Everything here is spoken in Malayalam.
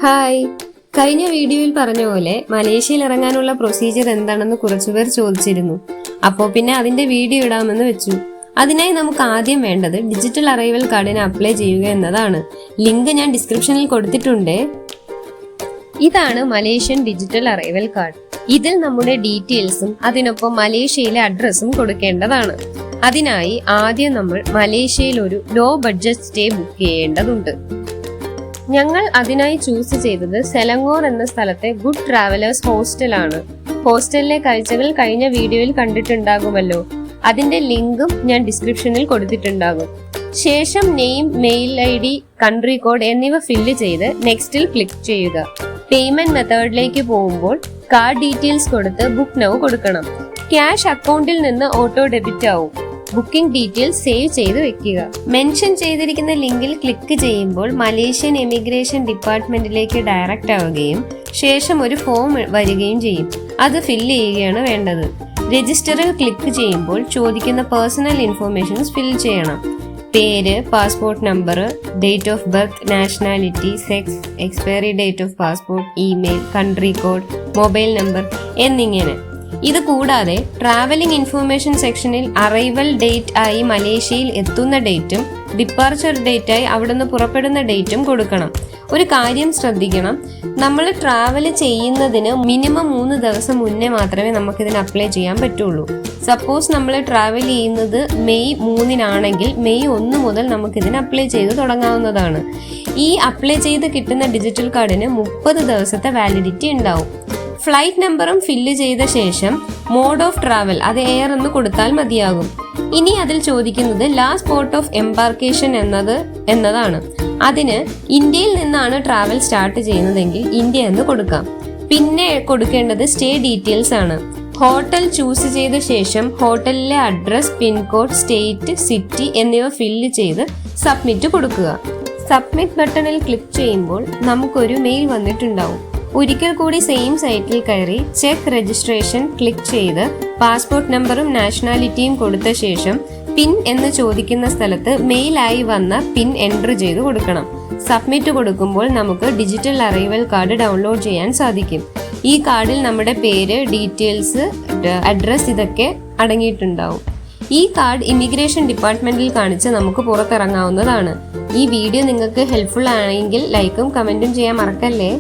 ഹായ്, കഴിഞ്ഞ വീഡിയോയിൽ പറഞ്ഞ പോലെ മലേഷ്യയിൽ ഇറങ്ങാനുള്ള പ്രൊസീജിയർ എന്താണെന്ന് കുറച്ചുപേർ ചോദിച്ചിരുന്നു. അപ്പോൾ പിന്നെ അതിന്റെ വീഡിയോ ഇടാമെന്ന് വെച്ചു. അതിനായി നമുക്ക് ആദ്യം വേണ്ടത് ഡിജിറ്റൽ അറൈവൽ കാർഡിന് അപ്ലൈ ചെയ്യുക എന്നതാണ്. ലിങ്ക് ഞാൻ ഡിസ്ക്രിപ്ഷനിൽ കൊടുത്തിട്ടുണ്ട്. ഇതാണ് മലേഷ്യൻ ഡിജിറ്റൽ അറൈവൽ കാർഡ്. ഇതിൽ നമ്മുടെ ഡീറ്റെയിൽസും അതിനൊപ്പം മലേഷ്യയിലെ അഡ്രസ്സും കൊടുക്കേണ്ടതാണ്. അതിനായി ആദ്യം നമ്മൾ മലേഷ്യയിൽ ഒരു ലോ ബഡ്ജറ്റ് സ്റ്റേ ബുക്ക് ചെയ്യേണ്ടതുണ്ട്. ഞങ്ങൾ അതിനായി ചൂസ് ചെയ്തത് സെലങ്കോർ എന്ന സ്ഥലത്തെ ഗുഡ് ട്രാവലേഴ്സ് ഹോസ്റ്റലാണ്. ഹോസ്റ്റലിലെ കാഴ്ചകൾ കഴിഞ്ഞ വീഡിയോയിൽ കണ്ടിട്ടുണ്ടാകുമല്ലോ. അതിന്റെ ലിങ്കും ഞാൻ ഡിസ്ക്രിപ്ഷനിൽ കൊടുത്തിട്ടുണ്ടാകും. ശേഷം name, mail ID, country code എന്നിവ ഫില്ല് ചെയ്ത് നെക്സ്റ്റിൽ ക്ലിക്ക് ചെയ്യുക. പേയ്മെന്റ് മെത്തേഡിലേക്ക് പോകുമ്പോൾ കാർഡ് ഡീറ്റെയിൽസ് കൊടുത്ത് ബുക്ക് നൗ കൊടുക്കണം. ക്യാഷ് അക്കൗണ്ടിൽ നിന്ന് ഓട്ടോ ഡെബിറ്റ് ആവും. ബുക്കിംഗ് ഡീറ്റെയിൽസ് സേവ് ചെയ്ത് വെക്കുക. മെൻഷൻ ചെയ്തിരിക്കുന്ന ലിങ്കിൽ ക്ലിക്ക് ചെയ്യുമ്പോൾ മലേഷ്യൻ എമിഗ്രേഷൻ ഡിപ്പാർട്ട്മെന്റിലേക്ക് ഡയറക്റ്റ് ആവുകയും ശേഷം ഒരു ഫോം വരികയും ചെയ്യും. അത് ഫില്ല് ചെയ്യുകയാണ് വേണ്ടത്. രജിസ്റ്ററിൽ ക്ലിക്ക് ചെയ്യുമ്പോൾ ചോദിക്കുന്ന പേഴ്സണൽ ഇൻഫർമേഷൻസ് ഫിൽ ചെയ്യണം. പേര്, passport number, date of birth, nationality, sex, expiry date of passport, email, country code, mobile number എന്നിങ്ങനെ. ഇത് കൂടാതെ ട്രാവലിംഗ് ഇൻഫർമേഷൻ സെക്ഷനിൽ അറൈവൽ ഡേറ്റ് ആയി മലേഷ്യയിൽ എത്തുന്ന ഡേറ്റും ഡിപ്പാർച്ചർ ഡേറ്റ് ആയി അവിടുന്ന് പുറപ്പെടുന്ന ഡേറ്റും കൊടുക്കണം. ഒരു കാര്യം ശ്രദ്ധിക്കണം, നമ്മൾ ട്രാവൽ ചെയ്യുന്നതിന് മിനിമം 3 ദിവസം മുന്നേ മാത്രമേ നമുക്കിതിന് അപ്ലൈ ചെയ്യാൻ പറ്റുള്ളൂ. സപ്പോസ് നമ്മൾ ട്രാവൽ ചെയ്യുന്നത് മെയ് 3 മെയ് 1 മുതൽ നമുക്കിതിന് അപ്ലൈ ചെയ്ത് തുടങ്ങാവുന്നതാണ്. ഈ അപ്ലൈ ചെയ്ത് കിട്ടുന്ന ഡിജിറ്റൽ കാർഡിന് 30 ദിവസത്തെ വാലിഡിറ്റി ഉണ്ടാവും. ഫ്ലൈറ്റ് നമ്പറും ഫില്ല് ചെയ്ത ശേഷം മോഡ് ഓഫ് ട്രാവൽ അത് എയർ എന്ന് കൊടുത്താൽ മതിയാകും. ഇനി അതിൽ ചോദിക്കുന്നത് ലാസ്റ്റ് പോർട്ട് ഓഫ് എംബാർക്കേഷൻ എന്നതാണ്. അതിന് ഇന്ത്യയിൽ നിന്നാണ് ട്രാവൽ സ്റ്റാർട്ട് ചെയ്യുന്നതെങ്കിൽ ഇന്ത്യ എന്ന് കൊടുക്കാം. പിന്നെ കൊടുക്കേണ്ടത് സ്റ്റേ ഡീറ്റെയിൽസ് ആണ്. ഹോട്ടൽ ചൂസ് ചെയ്ത ശേഷം ഹോട്ടലിലെ അഡ്രസ്, പിൻകോഡ്, സ്റ്റേറ്റ്, സിറ്റി എന്നിവ ഫില്ല് ചെയ്ത് സബ്മിറ്റ് കൊടുക്കുക. സബ്മിറ്റ് ബട്ടണിൽ ക്ലിക്ക് ചെയ്യുമ്പോൾ നമുക്കൊരു മെയിൽ വന്നിട്ടുണ്ടാവും. ഒരിക്കൽ കൂടി സെയിം സൈറ്റിൽ കയറി ചെക്ക് രജിസ്ട്രേഷൻ ക്ലിക്ക് ചെയ്ത് പാസ്പോർട്ട് നമ്പറും നാഷണാലിറ്റിയും കൊടുത്ത ശേഷം പിൻ എന്ന് ചോദിക്കുന്ന സ്ഥലത്ത് മെയിലായി വന്ന പിൻ എൻ്റർ ചെയ്ത് കൊടുക്കണം. സബ്മിറ്റ് കൊടുക്കുമ്പോൾ നമുക്ക് ഡിജിറ്റൽ അറൈവൽ കാർഡ് ഡൗൺലോഡ് ചെയ്യാൻ സാധിക്കും. ഈ കാർഡിൽ നമ്മുടെ പേര്, ഡീറ്റെയിൽസ്, അഡ്രസ് ഇതൊക്കെ അടങ്ങിയിട്ടുണ്ടാവും. ഈ കാർഡ് ഇമിഗ്രേഷൻ ഡിപ്പാർട്ട്മെന്റിൽ കാണിച്ച് നമുക്ക് പുറത്തിറങ്ങാവുന്നതാണ്. ഈ വീഡിയോ നിങ്ങൾക്ക് ഹെൽപ്ഫുൾ ആണെങ്കിൽ ലൈക്കും കമന്റും ചെയ്യാൻ മറക്കല്ലേ.